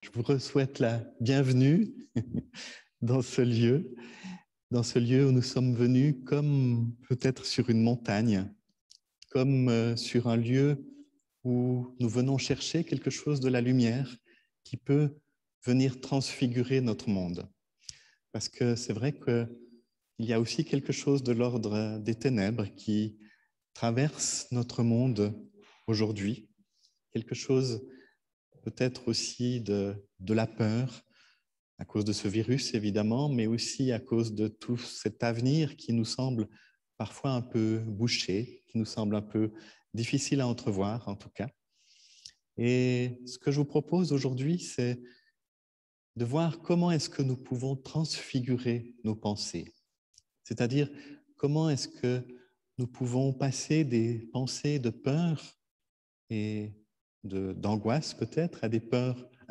Je vous souhaite la bienvenue dans ce lieu où nous sommes venus comme peut-être sur une montagne, comme sur un lieu où nous venons chercher quelque chose de la lumière qui peut venir transfigurer notre monde. Parce que c'est vrai qu'il y a aussi quelque chose de l'ordre des ténèbres qui traverse notre monde aujourd'hui, quelque chose peut-être aussi de la peur, à cause de ce virus évidemment, mais aussi à cause de tout cet avenir qui nous semble parfois un peu bouché, qui nous semble un peu difficile à entrevoir en tout cas. Et ce que je vous propose aujourd'hui, c'est de voir comment est-ce que nous pouvons transfigurer nos pensées, c'est-à-dire comment est-ce que nous pouvons passer des pensées de peur et d'angoisse peut-être à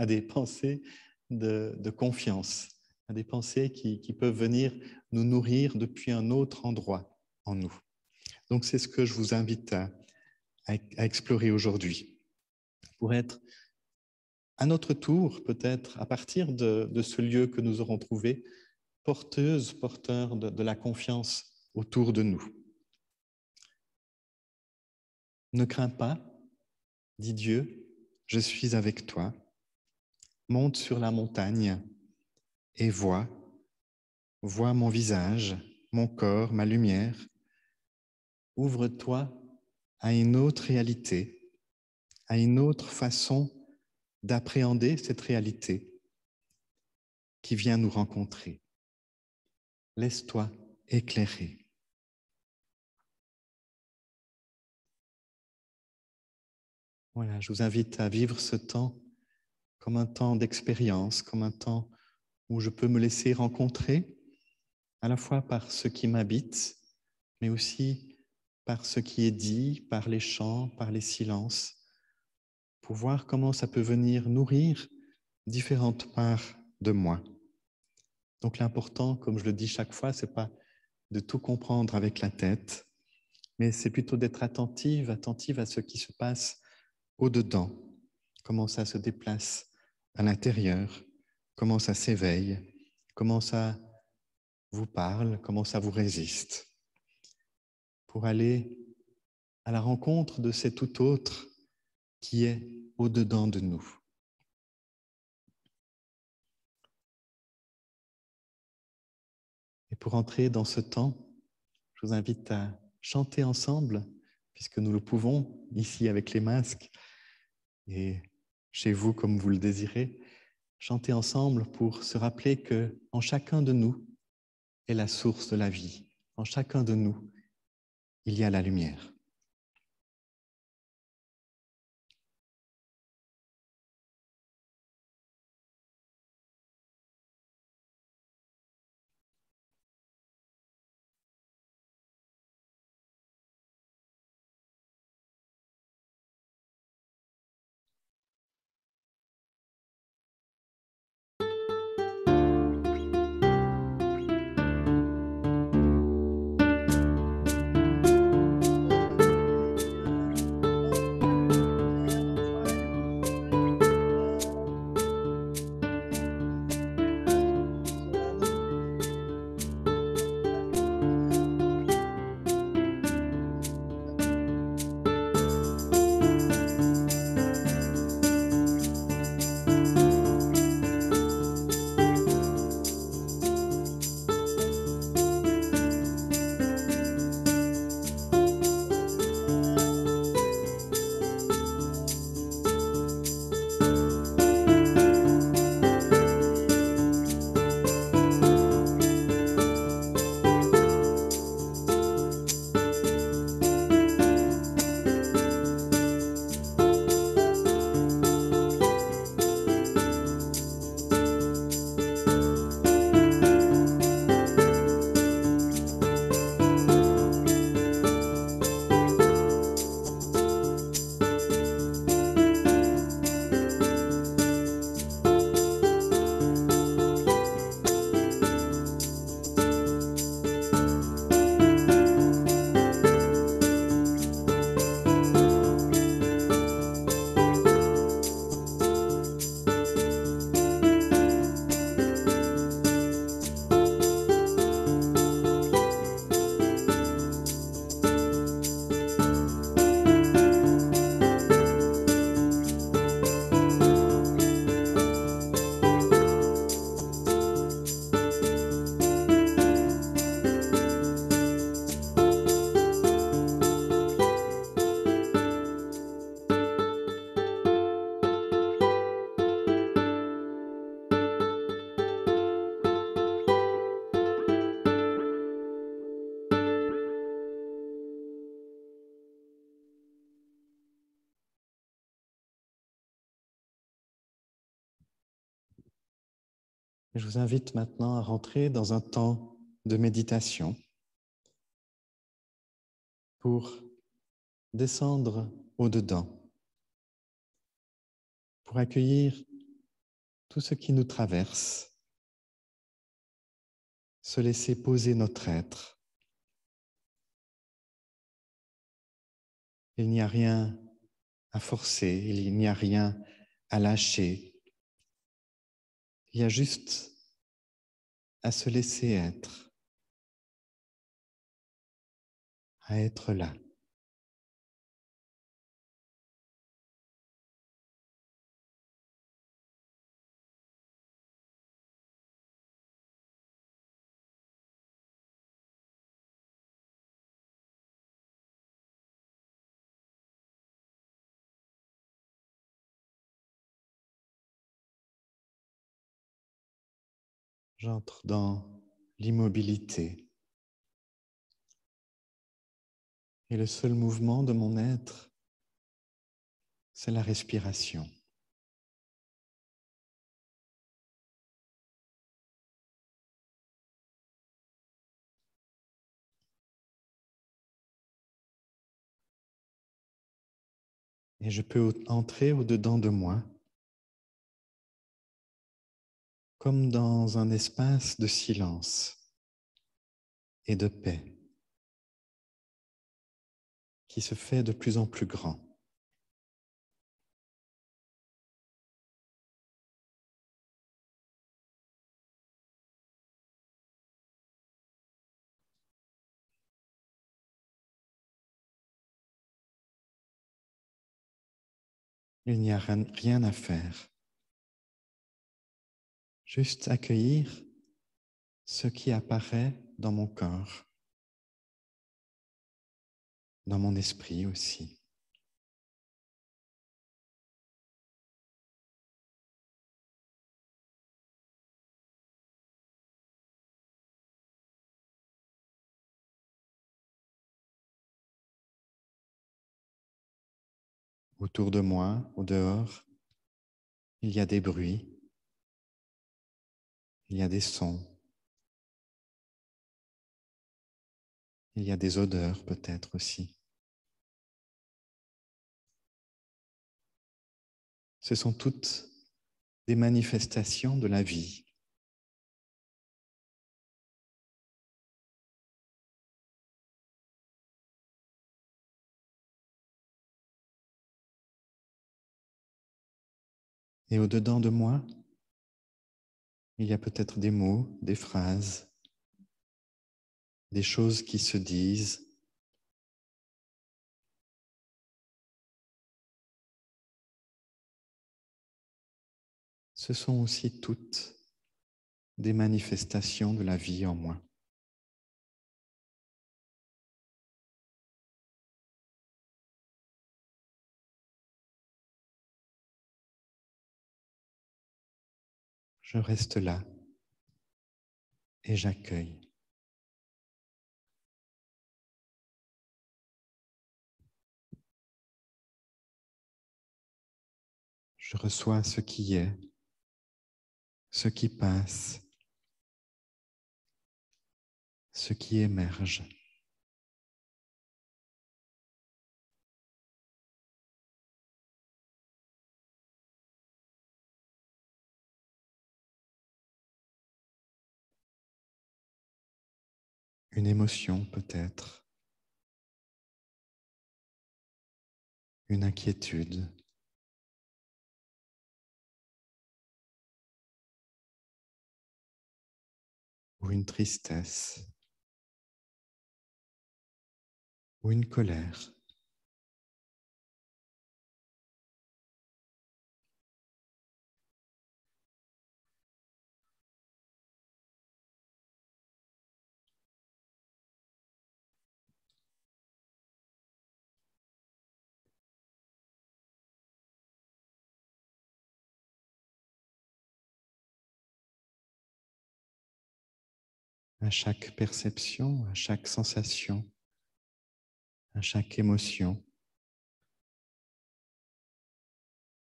des pensées de confiance, à des pensées qui peuvent venir nous nourrir depuis un autre endroit en nous. Donc c'est ce que je vous invite à explorer aujourd'hui, pour être à notre tour, peut-être à partir de ce lieu que nous aurons trouvé, porteurs de la confiance autour de nous. Ne crains pas, dit Dieu, je suis avec toi. Monte sur la montagne et vois mon visage, mon corps, ma lumière. Ouvre-toi à une autre réalité, à une autre façon d'appréhender cette réalité qui vient nous rencontrer. Laisse-toi éclairer. Voilà, je vous invite à vivre ce temps comme un temps d'expérience, comme un temps où je peux me laisser rencontrer à la fois par ce qui m'habite, mais aussi par ce qui est dit, par les chants, par les silences, pour voir comment ça peut venir nourrir différentes parts de moi. Donc l'important, comme je le dis chaque fois, c'est pas de tout comprendre avec la tête, mais c'est plutôt d'être attentive à ce qui se passe au-dedans, comment ça se déplace à l'intérieur, comment ça s'éveille, comment ça vous parle, comment ça vous résiste, pour aller à la rencontre de ce tout autre qui est au-dedans de nous. Et pour entrer dans ce temps, je vous invite à chanter ensemble, puisque nous le pouvons ici avec les masques, et chez vous comme vous le désirez, chanter ensemble pour se rappeler que en chacun de nous est la source de la vie. En chacun de nous, il y a la lumière. Et je vous invite maintenant à rentrer dans un temps de méditation pour descendre au-dedans, pour accueillir tout ce qui nous traverse, se laisser poser notre être. Il n'y a rien à forcer, il n'y a rien à lâcher. Il y a juste à se laisser être, à être là. J'entre dans l'immobilité. Et le seul mouvement de mon être, c'est la respiration. Et je peux entrer au-dedans de moi, comme dans un espace de silence et de paix qui se fait de plus en plus grand. Il n'y a rien à faire, juste accueillir ce qui apparaît dans mon corps, dans mon esprit aussi. Autour de moi, au dehors, il y a des bruits, il y a des sons, il y a des odeurs peut-être aussi. Ce sont toutes des manifestations de la vie. Et au-dedans de moi, il y a peut-être des mots, des phrases, des choses qui se disent. Ce sont aussi toutes des manifestations de la vie en moi. Je reste là et j'accueille. Je reçois ce qui est, ce qui passe, ce qui émerge. Une émotion peut-être, une inquiétude, ou une tristesse, ou une colère. À chaque perception, à chaque sensation, à chaque émotion,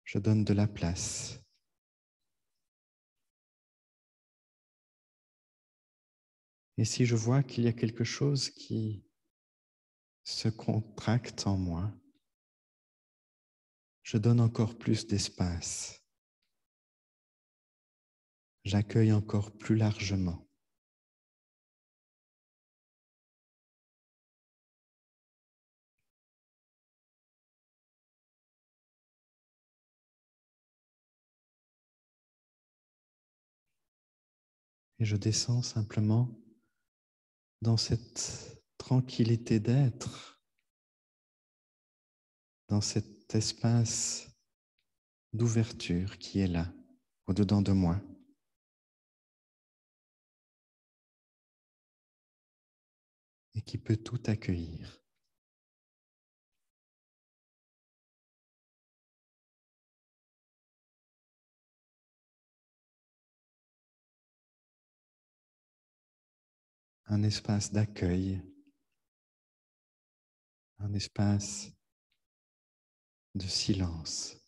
je donne de la place. Et si je vois qu'il y a quelque chose qui se contracte en moi, je donne encore plus d'espace. J'accueille encore plus largement. Et je descends simplement dans cette tranquillité d'être, dans cet espace d'ouverture qui est là, au-dedans de moi. Et qui peut tout accueillir. Un espace d'accueil, un espace de silence.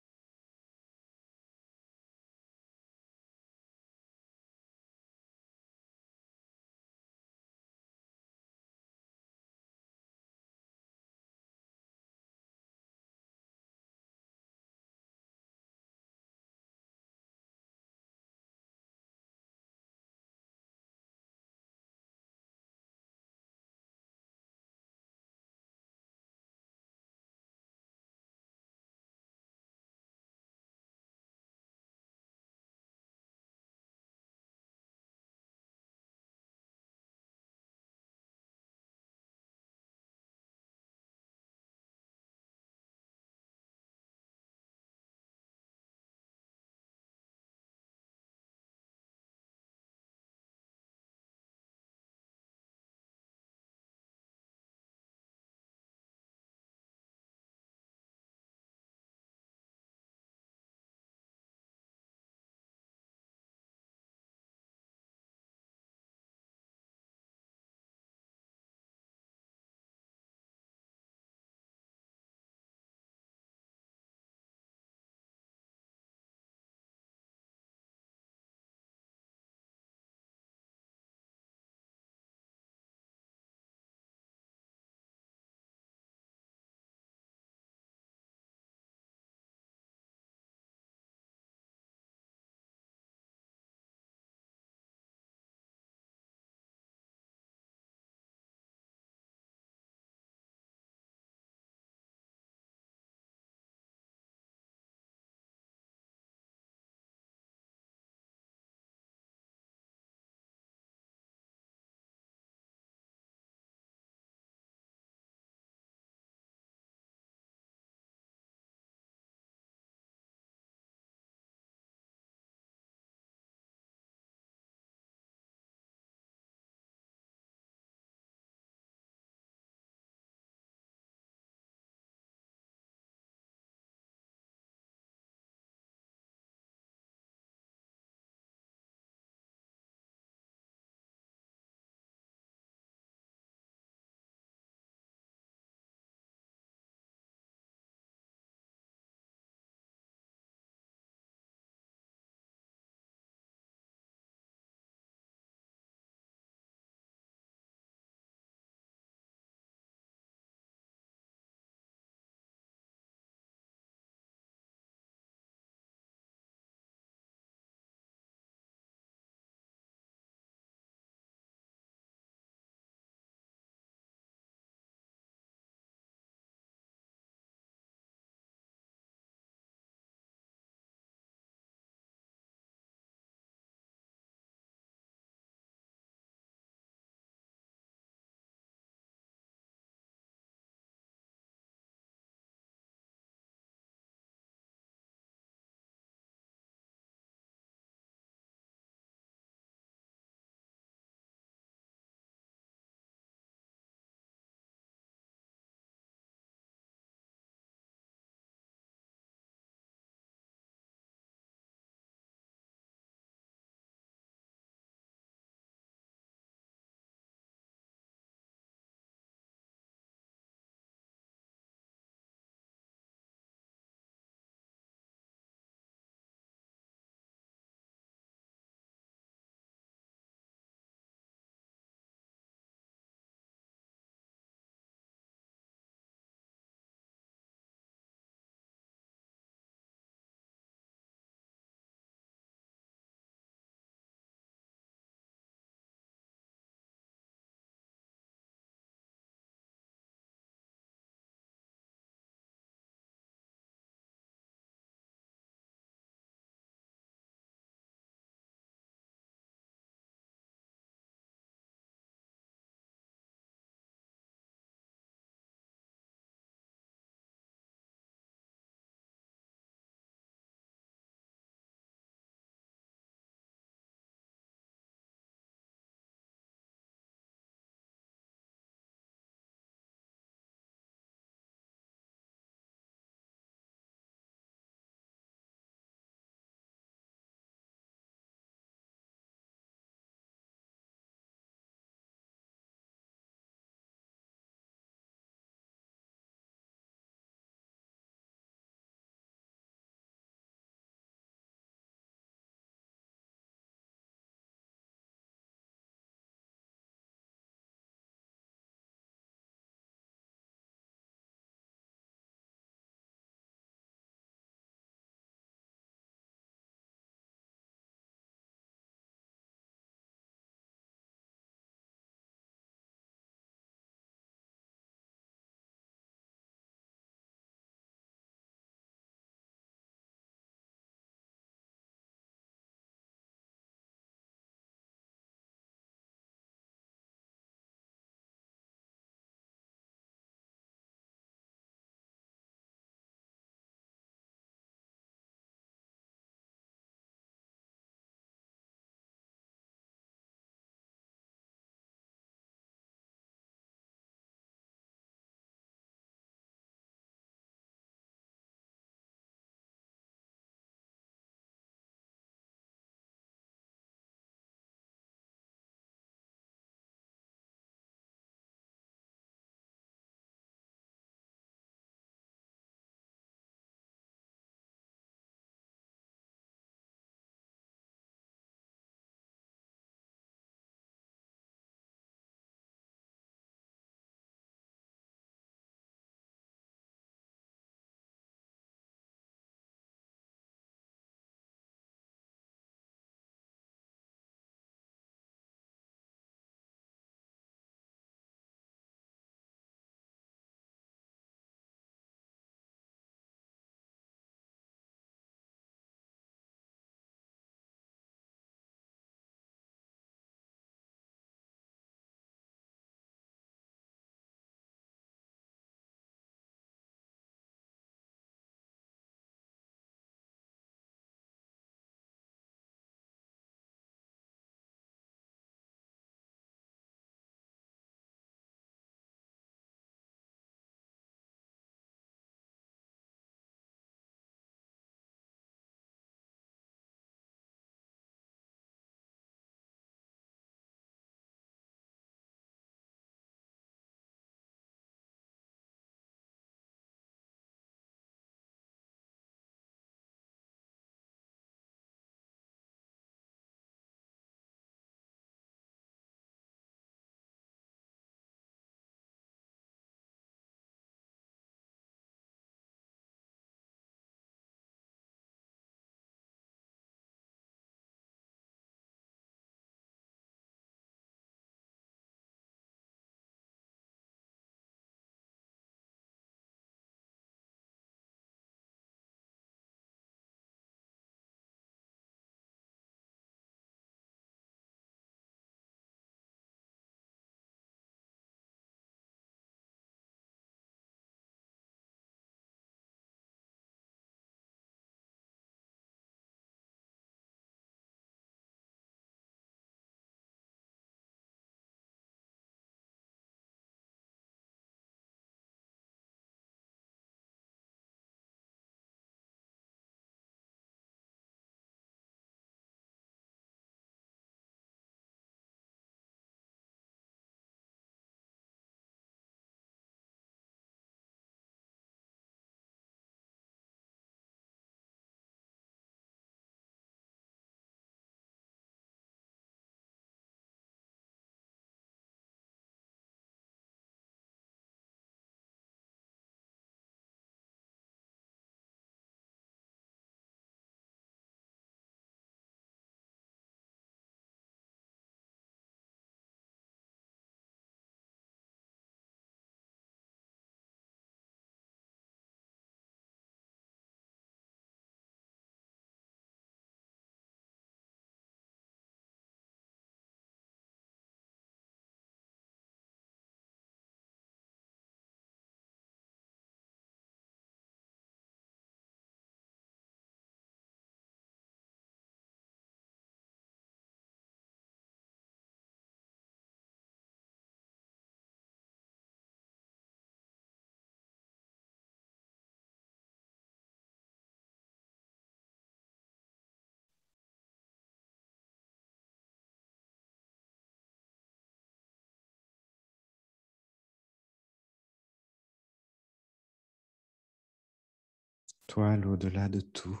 toi l'au-delà de tout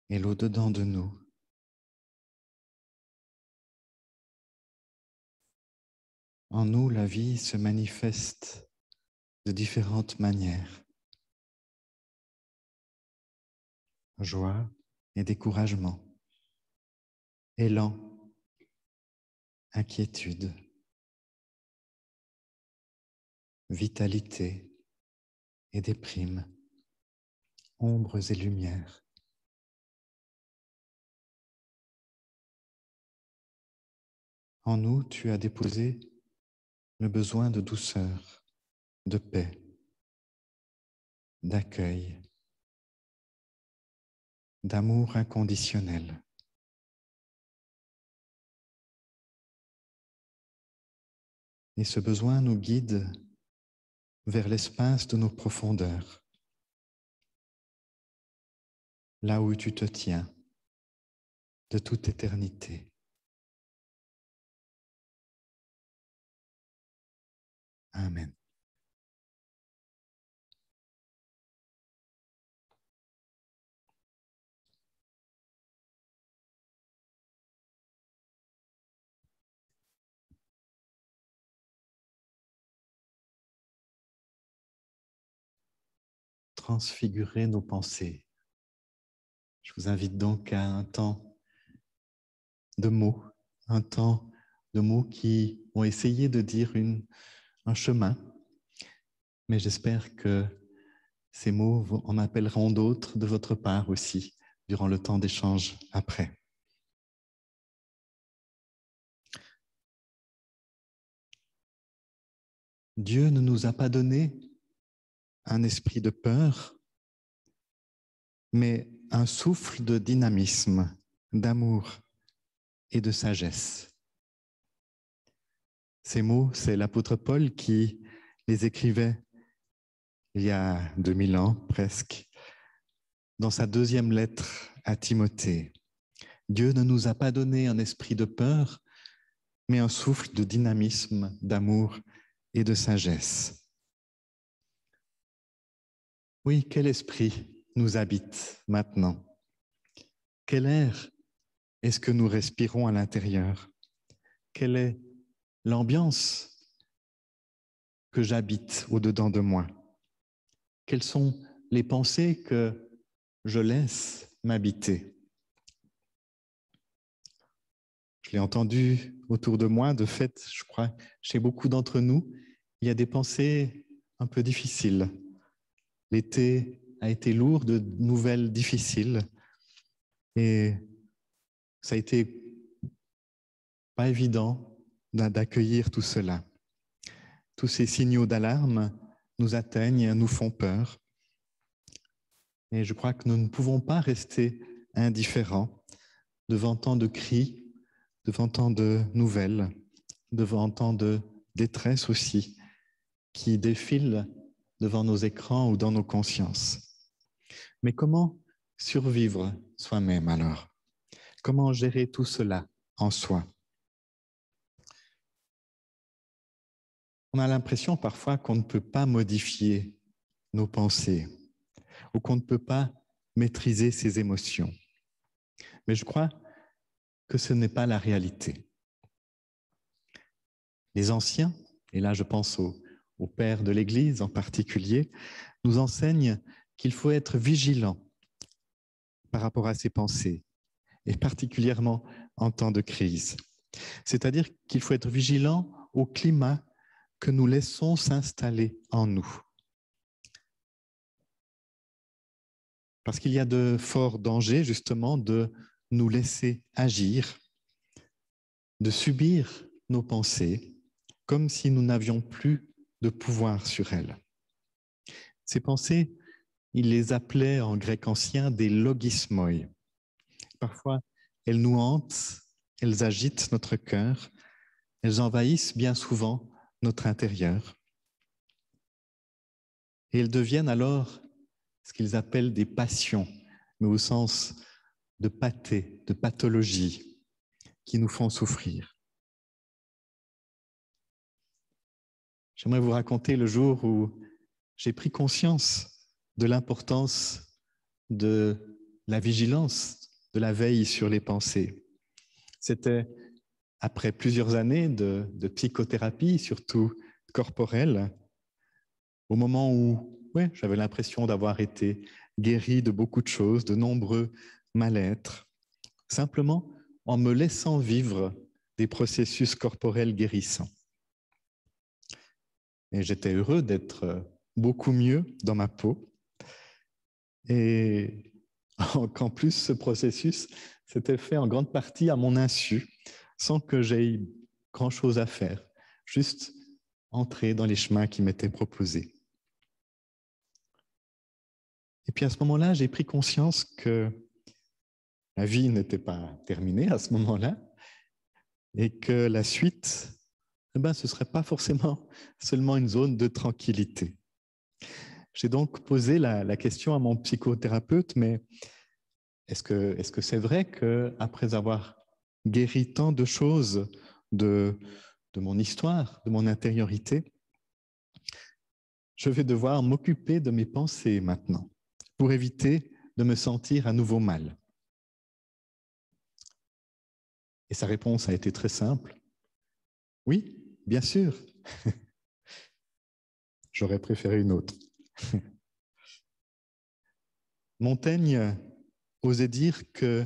et l'au-dedans de nous. En nous, la vie se manifeste de différentes manières. Joie et découragement, élan, inquiétude, vitalité et déprime, ombres et lumières. En nous, tu as déposé le besoin de douceur, de paix, d'accueil, d'amour inconditionnel. Et ce besoin nous guide vers l'espace de nos profondeurs, là où tu te tiens, de toute éternité. Amen. Transfigurer nos pensées. Je vous invite donc à un temps de mots, un temps de mots qui vont essayer de dire un chemin, mais j'espère que ces mots en appelleront d'autres de votre part aussi, durant le temps d'échange après. Dieu ne nous a pas donné un esprit de peur, mais un souffle de dynamisme, d'amour et de sagesse. Ces mots, c'est l'apôtre Paul qui les écrivait il y a 2000 ans presque, dans sa deuxième lettre à Timothée. Dieu ne nous a pas donné un esprit de peur, mais un souffle de dynamisme, d'amour et de sagesse. Oui, quel esprit nous habite maintenant? Quel air est-ce que nous respirons à l'intérieur? Quelle est l'ambiance que j'habite au-dedans de moi? Quelles sont les pensées que je laisse m'habiter? Je l'ai entendu autour de moi, de fait, je crois, chez beaucoup d'entre nous, il y a des pensées un peu difficiles. L'été a été lourd de nouvelles difficiles et ça a été pas évident d'accueillir tout cela. Tous ces signaux d'alarme nous atteignent, nous font peur. Et je crois que nous ne pouvons pas rester indifférents devant tant de cris, devant tant de nouvelles, devant tant de détresse aussi, qui défilent devant nos écrans ou dans nos consciences. Mais comment survivre soi-même alors? Comment gérer tout cela en soi? On a l'impression parfois qu'on ne peut pas modifier nos pensées ou qu'on ne peut pas maîtriser ses émotions. Mais je crois que ce n'est pas la réalité. Les anciens, et là je pense aux pères de l'Église en particulier, nous enseignent qu'il faut être vigilant par rapport à ses pensées, et particulièrement en temps de crise. C'est-à-dire qu'il faut être vigilant au climat que nous laissons s'installer en nous. Parce qu'il y a de forts dangers, justement, de nous laisser agir, de subir nos pensées, comme si nous n'avions plus de pouvoir sur elles. Ces pensées, il les appelait en grec ancien des logismoi. Parfois, elles nous hantent, elles agitent notre cœur, elles envahissent bien souvent notre intérieur. Et elles deviennent alors ce qu'ils appellent des passions, mais au sens de pathé, de pathologie, qui nous font souffrir. J'aimerais vous raconter le jour où j'ai pris conscience de l'importance de la vigilance, de la veille sur les pensées. C'était après plusieurs années de psychothérapie, surtout corporelle, au moment où j'avais l'impression d'avoir été guéri de beaucoup de choses, de nombreux mal-être, simplement en me laissant vivre des processus corporels guérissants. Et j'étais heureux d'être beaucoup mieux dans ma peau. Et qu'en plus, ce processus s'était fait en grande partie à mon insu, sans que j'aie grand-chose à faire, juste entrer dans les chemins qui m'étaient proposés. Et puis à ce moment-là, j'ai pris conscience que la vie n'était pas terminée à ce moment-là et que la suite, ce ne serait pas forcément seulement une zone de tranquillité. J'ai donc posé la question à mon psychothérapeute, mais est-ce que c'est vrai qu'après avoir guéri tant de choses de mon histoire, de mon intériorité, je vais devoir m'occuper de mes pensées maintenant pour éviter de me sentir à nouveau mal? Et sa réponse a été très simple. Oui, bien sûr. J'aurais préféré une autre. Montaigne osait dire que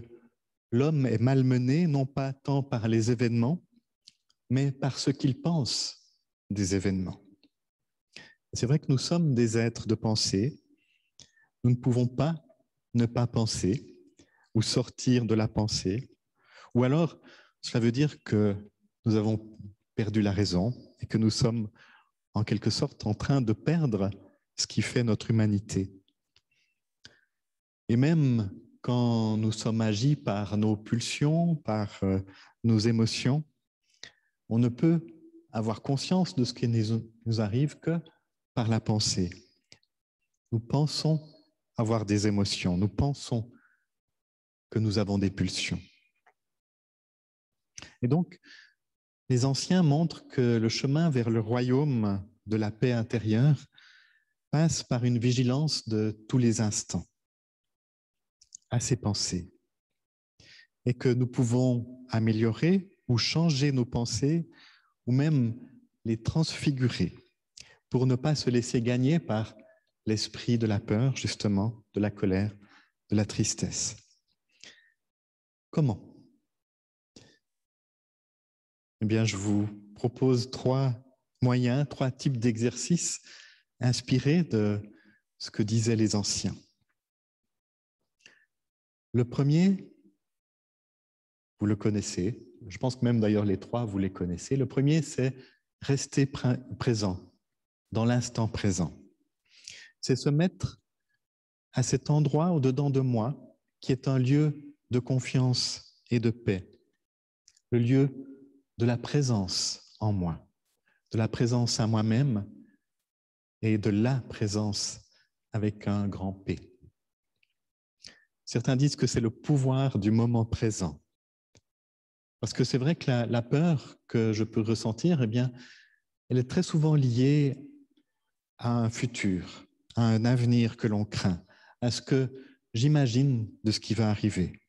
l'homme est malmené non pas tant par les événements, mais par ce qu'il pense des événements. C'est vrai que nous sommes des êtres de pensée. Nous ne pouvons pas ne pas penser ou sortir de la pensée. Ou alors, cela veut dire que nous avons perdu la raison et que nous sommes en quelque sorte en train de perdre ce qui fait notre humanité. Et même quand nous sommes agis par nos pulsions, par nos émotions, on ne peut avoir conscience de ce qui nous arrive que par la pensée. Nous pensons avoir des émotions, nous pensons que nous avons des pulsions. Et donc, les anciens montrent que le chemin vers le royaume de la paix intérieure passe par une vigilance de tous les instants à ces pensées et que nous pouvons améliorer ou changer nos pensées ou même les transfigurer pour ne pas se laisser gagner par l'esprit de la peur, justement, de la colère, de la tristesse. Comment? Eh bien, je vous propose 3 moyens, 3 types d'exercices inspirés de ce que disaient les anciens. Le premier, vous le connaissez, je pense que même d'ailleurs les 3, vous les connaissez. Le premier, c'est rester présent, dans l'instant présent. C'est se mettre à cet endroit au-dedans de moi qui est un lieu de confiance et de paix, le lieu de la présence en moi, de la présence à moi-même et de la présence avec un grand P. Certains disent que c'est le pouvoir du moment présent. Parce que c'est vrai que la peur que je peux ressentir, eh bien, elle est très souvent liée à un futur, à un avenir que l'on craint, à ce que j'imagine de ce qui va arriver.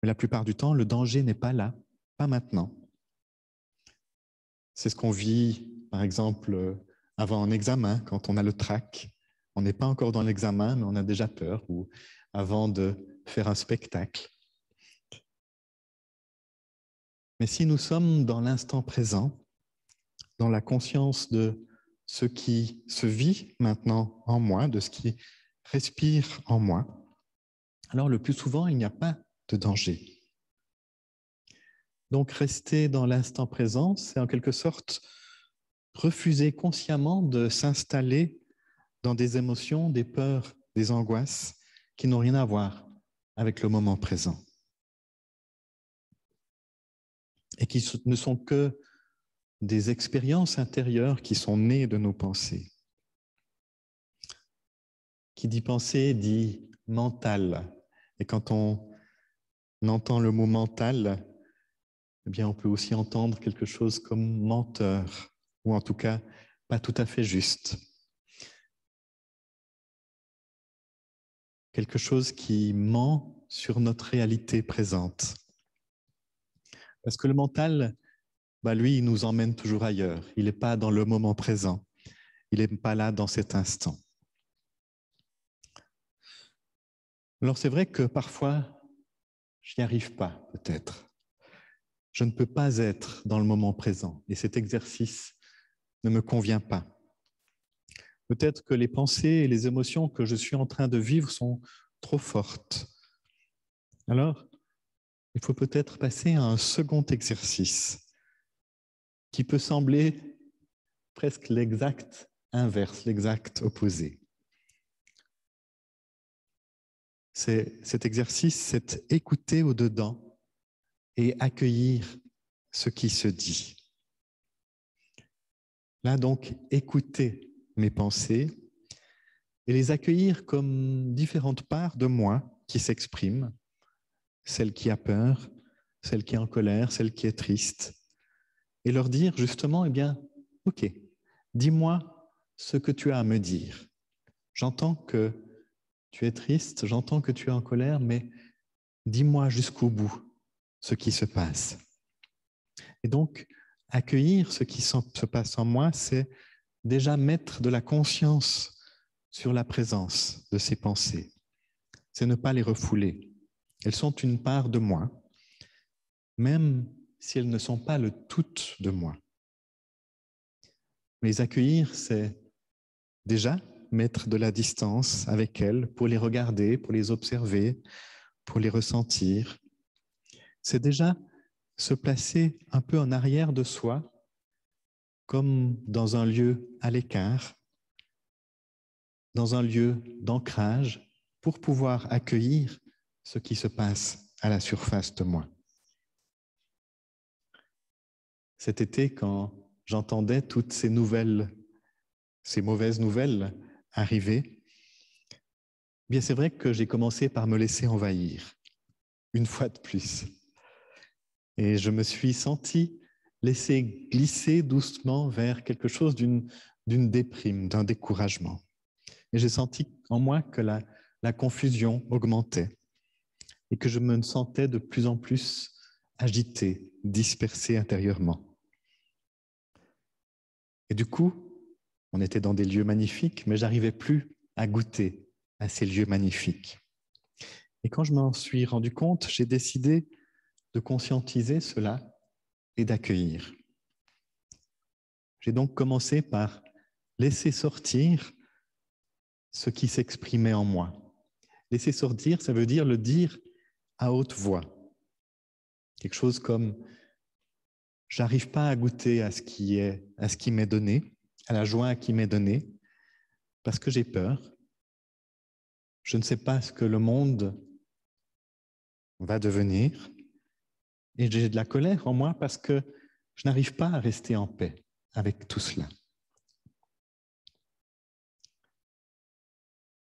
Mais la plupart du temps, le danger n'est pas là, pas maintenant. C'est ce qu'on vit, par exemple, avant un examen, quand on a le trac. On n'est pas encore dans l'examen, mais on a déjà peur, ou avant de faire un spectacle. Mais si nous sommes dans l'instant présent, dans la conscience de ce qui se vit maintenant en moi, de ce qui respire en moi, alors le plus souvent, il n'y a pas de danger. Donc rester dans l'instant présent, c'est en quelque sorte refuser consciemment de s'installer dans des émotions, des peurs, des angoisses qui n'ont rien à voir avec le moment présent et qui ne sont que des expériences intérieures qui sont nées de nos pensées. Qui dit pensée dit mental. Et quand on entend le mot mental, eh bien on peut aussi entendre quelque chose comme menteur, ou en tout cas pas tout à fait juste. quelque chose qui ment sur notre réalité présente. Parce que le mental, lui, il nous emmène toujours ailleurs. Il n'est pas dans le moment présent. Il n'est pas là dans cet instant. Alors c'est vrai que parfois, je n'y arrive pas, peut-être. Je ne peux pas être dans le moment présent et cet exercice ne me convient pas. Peut-être que les pensées et les émotions que je suis en train de vivre sont trop fortes. Alors, il faut peut-être passer à un second exercice qui peut sembler presque l'exact inverse, l'exact opposé. Cet exercice, c'est écouter au-dedans et accueillir ce qui se dit. Là, donc, écouter mes pensées et les accueillir comme différentes parts de moi qui s'expriment, celle qui a peur, celle qui est en colère, celle qui est triste, et leur dire justement, eh bien, ok, dis-moi ce que tu as à me dire. J'entends que tu es triste, j'entends que tu es en colère, mais dis-moi jusqu'au bout ce qui se passe. Et donc, accueillir ce qui se passe en moi, c'est déjà mettre de la conscience sur la présence de ces pensées. C'est ne pas les refouler. Elles sont une part de moi, même si elles ne sont pas le tout de moi. Mais les accueillir, c'est déjà mettre de la distance avec elles pour les regarder, pour les observer, pour les ressentir. C'est déjà se placer un peu en arrière de soi, comme dans un lieu à l'écart, dans un lieu d'ancrage, pour pouvoir accueillir ce qui se passe à la surface de moi. Cet été, quand j'entendais toutes ces nouvelles, ces mauvaises nouvelles arriver, bien c'est vrai que j'ai commencé par me laisser envahir, une fois de plus. Et je me suis senti laissé glisser doucement vers quelque chose d'une déprime, d'un découragement. Et j'ai senti en moi que la confusion augmentait et que je me sentais de plus en plus agité, dispersé intérieurement. Et du coup, on était dans des lieux magnifiques, mais j'arrivais plus à goûter à ces lieux magnifiques. Et quand je m'en suis rendu compte, j'ai décidé de conscientiser cela et d'accueillir. J'ai donc commencé par laisser sortir ce qui s'exprimait en moi. Laisser sortir, ça veut dire le dire à haute voix. Quelque chose comme « j'arrive pas à goûter à ce qui m'est donné, à la joie qui m'est donnée, parce que j'ai peur. Je ne sais pas ce que le monde va devenir. Et j'ai de la colère en moi parce que je n'arrive pas à rester en paix avec tout cela. »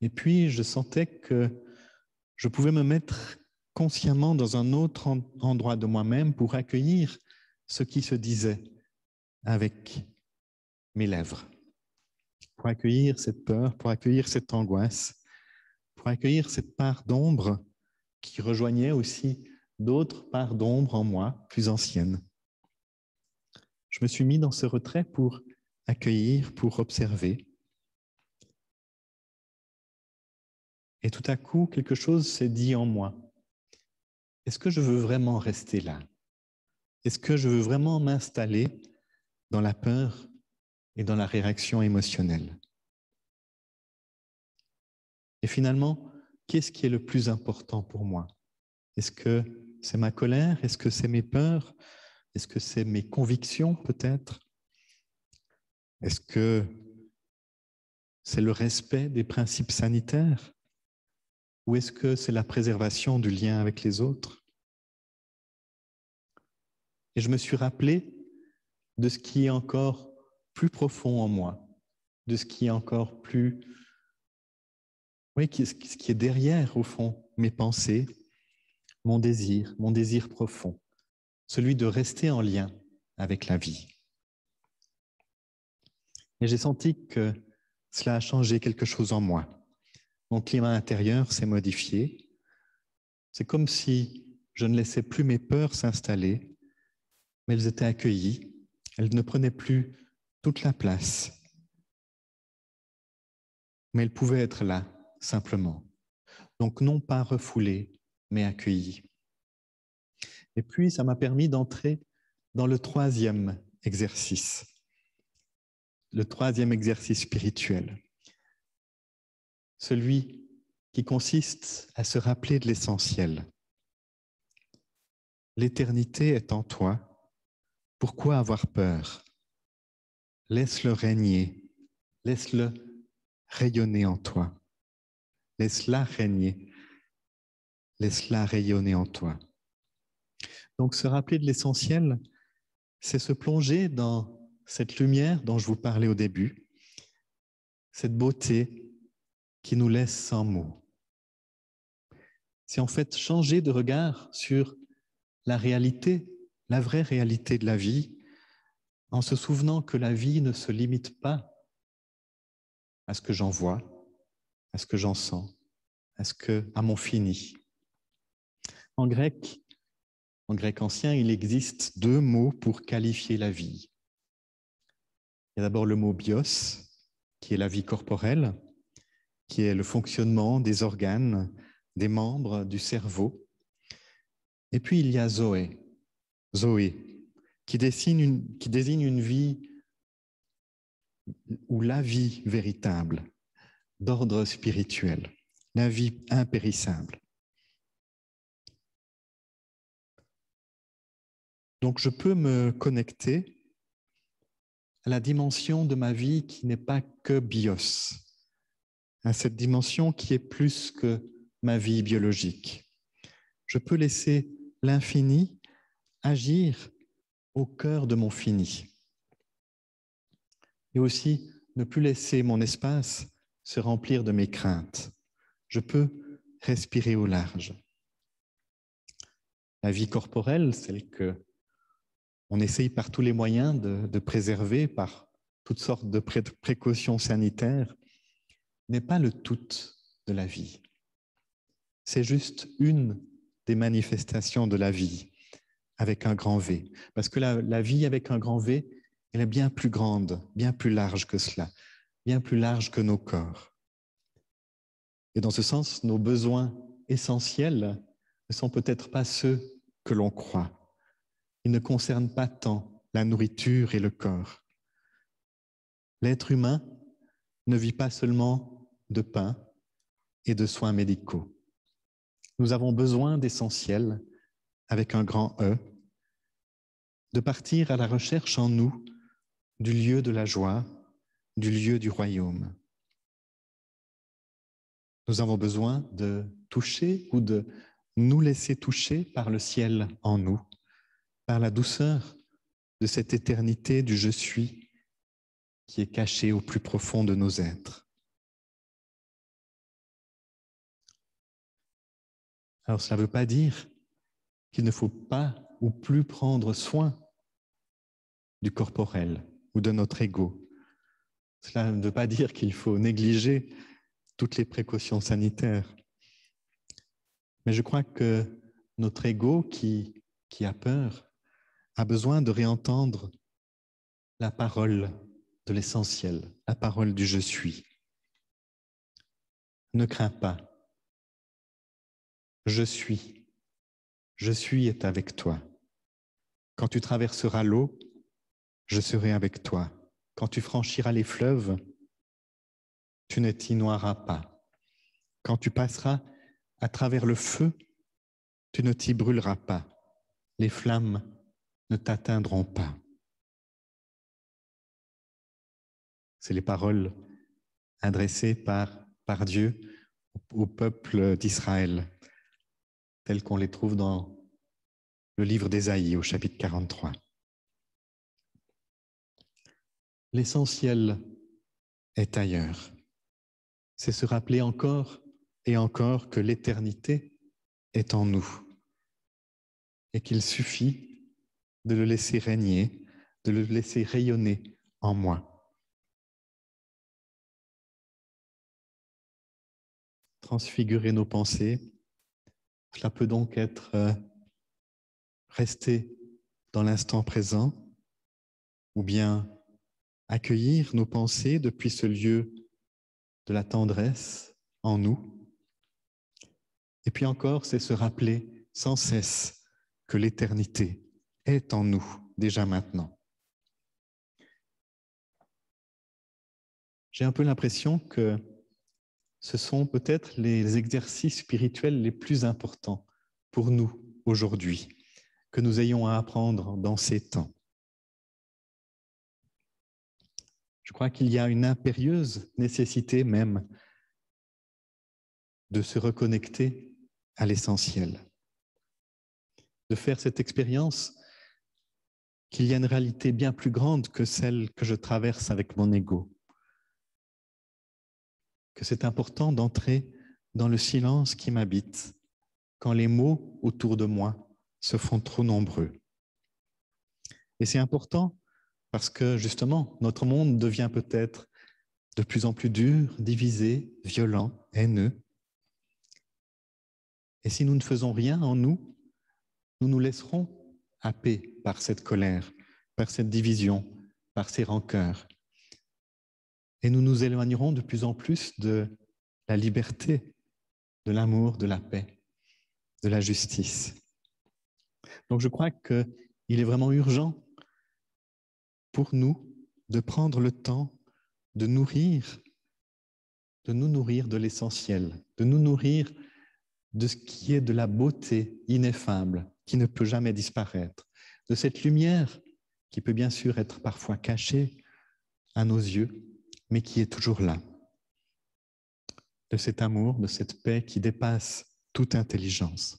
Et puis, je sentais que je pouvais me mettre consciemment dans un autre endroit de moi-même pour accueillir ce qui se disait avec mes lèvres, pour accueillir cette peur, pour accueillir cette angoisse, pour accueillir cette part d'ombre qui rejoignait aussi d'autres parts d'ombre en moi, plus anciennes. Je me suis mis dans ce retrait pour accueillir, pour observer. Et tout à coup, quelque chose s'est dit en moi. Est-ce que je veux vraiment rester là? Est-ce que je veux vraiment m'installer dans la peur et dans la réaction émotionnelle? Et finalement, qu'est-ce qui est le plus important pour moi? Est-ce que c'est ma colère? Est-ce que c'est mes peurs? Est-ce que c'est mes convictions peut-être? Est-ce que c'est le respect des principes sanitaires? Ou est-ce que c'est la préservation du lien avec les autres? Et je me suis rappelé de ce qui est encore plus profond en moi, de ce qui est encore plus... Oui, ce qui est derrière, au fond, mes pensées, mon désir profond, celui de rester en lien avec la vie. Et j'ai senti que cela a changé quelque chose en moi. Mon climat intérieur s'est modifié. C'est comme si je ne laissais plus mes peurs s'installer, mais elles étaient accueillies. Elles ne prenaient plus toute la place, mais elles pouvaient être là, simplement. Donc non pas refoulées, mais accueillies. Et puis, ça m'a permis d'entrer dans le troisième exercice spirituel, celui qui consiste à se rappeler de l'essentiel. L'éternité est en toi. Pourquoi avoir peur? Laisse-le régner. Laisse-le rayonner en toi. Laisse-la régner. Laisse-la rayonner en toi. Donc, se rappeler de l'essentiel, c'est se plonger dans cette lumière dont je vous parlais au début, cette beauté qui nous laisse sans mots. C'est en fait changer de regard sur la réalité, la vraie réalité de la vie, en se souvenant que la vie ne se limite pas à ce que j'en vois, à ce que j'en sens, à mon fini. En grec ancien, il existe 2 mots pour qualifier la vie. Il y a d'abord le mot bios, qui est la vie corporelle, qui est le fonctionnement des organes, des membres, du cerveau. Et puis il y a Zoé, qui désigne une vie ou la vie véritable, d'ordre spirituel, la vie impérissable. Donc je peux me connecter à la dimension de ma vie qui n'est pas que bios, à cette dimension qui est plus que ma vie biologique. Je peux laisser l'infini agir au cœur de mon fini. Et aussi ne plus laisser mon espace se remplir de mes craintes. Je peux respirer au large. La vie corporelle, celle que on essaye par tous les moyens de préserver, par toutes sortes de précautions sanitaires, n'est pas le tout de la vie. C'est juste une des manifestations de la vie avec un grand V. Parce que la vie avec un grand V, elle est bien plus grande, bien plus large que cela, bien plus large que nos corps. Et dans ce sens, nos besoins essentiels ne sont peut-être pas ceux que l'on croit. Ils ne concernent pas tant la nourriture et le corps. L'être humain ne vit pas seulement de pain et de soins médicaux. Nous avons besoin d'essentiel, avec un grand E, de partir à la recherche en nous du lieu de la joie, du lieu du royaume. Nous avons besoin de toucher ou de nous laisser toucher par le ciel en nous, par la douceur de cette éternité du je suis qui est cachée au plus profond de nos êtres. Alors cela ne veut pas dire qu'il ne faut pas ou plus prendre soin du corporel ou de notre ego. Cela ne veut pas dire qu'il faut négliger toutes les précautions sanitaires. Mais je crois que notre ego qui a peur a besoin de réentendre la parole de l'essentiel, la parole du je suis. Ne crains pas. Je suis. Je suis est avec toi. Quand tu traverseras l'eau, je serai avec toi. Quand tu franchiras les fleuves, tu ne t'y noieras pas. Quand tu passeras à travers le feu, tu ne t'y brûleras pas. Les flammes ne t'atteindront pas. C'est les paroles adressées par Dieu au peuple d'Israël, telles qu'on les trouve dans le livre d'Ésaïe au chapitre 43. L'essentiel est ailleurs. C'est se rappeler encore et encore que l'éternité est en nous et qu'il suffit de le laisser régner, de le laisser rayonner en moi. transfigurer nos pensées. Cela peut donc être rester dans l'instant présent ou bien accueillir nos pensées depuis ce lieu de la tendresse en nous. Et puis encore, c'est se rappeler sans cesse que l'éternité est en nous déjà maintenant. J'ai un peu l'impression que ce sont peut-être les exercices spirituels les plus importants pour nous aujourd'hui, que nous ayons à apprendre dans ces temps. Je crois qu'il y a une impérieuse nécessité même de se reconnecter à l'essentiel, de faire cette expérience qu'il y a une réalité bien plus grande que celle que je traverse avec mon ego, que c'est important d'entrer dans le silence qui m'habite quand les mots autour de moi se font trop nombreux. Et c'est important parce que justement, notre monde devient peut-être de plus en plus dur, divisé, violent, haineux. Et si nous ne faisons rien en nous, nous nous laisserons happer par cette colère, par cette division, par ces rancœurs. Et nous nous éloignerons de plus en plus de la liberté, de l'amour, de la paix, de la justice. Donc je crois qu'il est vraiment urgent pour nous de prendre le temps de nous nourrir de l'essentiel, de nous nourrir de ce qui est de la beauté ineffable, qui ne peut jamais disparaître, de cette lumière qui peut bien sûr être parfois cachée à nos yeux, mais qui est toujours là, de cet amour, de cette paix qui dépasse toute intelligence.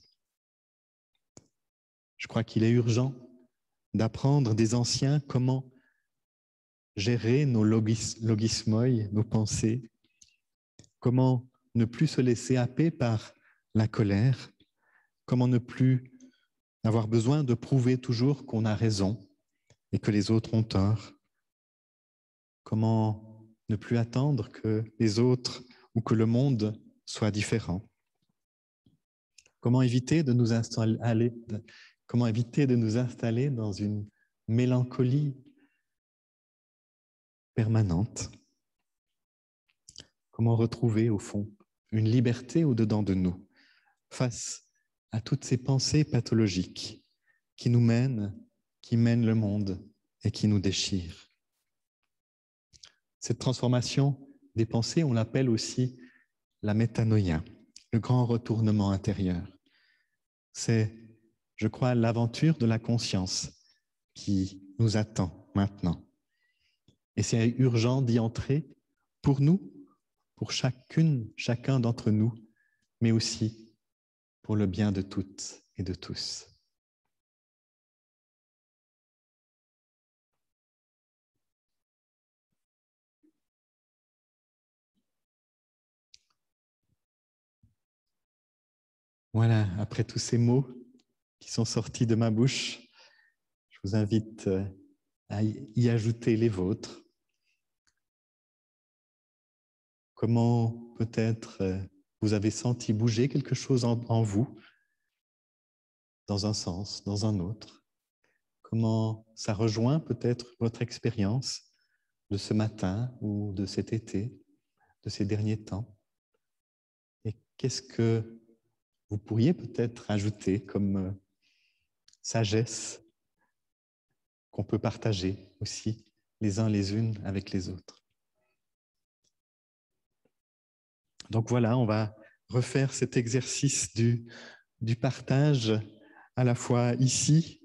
Je crois qu'il est urgent d'apprendre des anciens comment gérer nos logismoi, nos pensées, comment ne plus se laisser happer par la colère, comment ne plus avoir besoin de prouver toujours qu'on a raison et que les autres ont tort, comment ne plus attendre que les autres ou que le monde soit différent, comment éviter de nous installer dans une mélancolie permanente, comment retrouver au fond une liberté au-dedans de nous face à toutes ces pensées pathologiques qui nous mènent, qui mènent le monde et qui nous déchirent. Cette transformation des pensées, on l'appelle aussi la métanoïa, le grand retournement intérieur. C'est, je crois, l'aventure de la conscience qui nous attend maintenant. Et c'est urgent d'y entrer pour nous, pour chacun d'entre nous, mais aussi pour le bien de toutes et de tous. Voilà, après tous ces mots qui sont sortis de ma bouche, je vous invite à y ajouter les vôtres. Comment peut-être vous avez senti bouger quelque chose en vous, dans un sens, dans un autre. Comment ça rejoint peut-être votre expérience de ce matin ou de cet été, de ces derniers temps. Et qu'est-ce que vous pourriez peut-être ajouter comme sagesse qu'on peut partager aussi les uns les unes avec les autres. Donc voilà, on va refaire cet exercice du partage à la fois ici,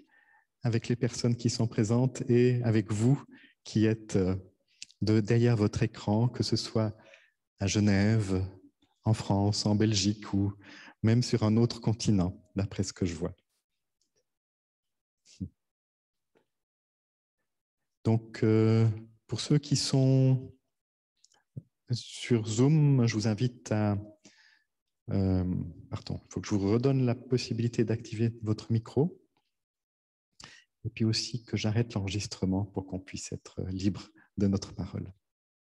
avec les personnes qui sont présentes et avec vous qui êtes derrière votre écran, que ce soit à Genève, en France, en Belgique ou même sur un autre continent, d'après ce que je vois. Donc, pour ceux qui sont sur Zoom, je vous invite à... pardon, il faut que je vous redonne la possibilité d'activer votre micro et puis aussi que j'arrête l'enregistrement pour qu'on puisse être libre de notre parole.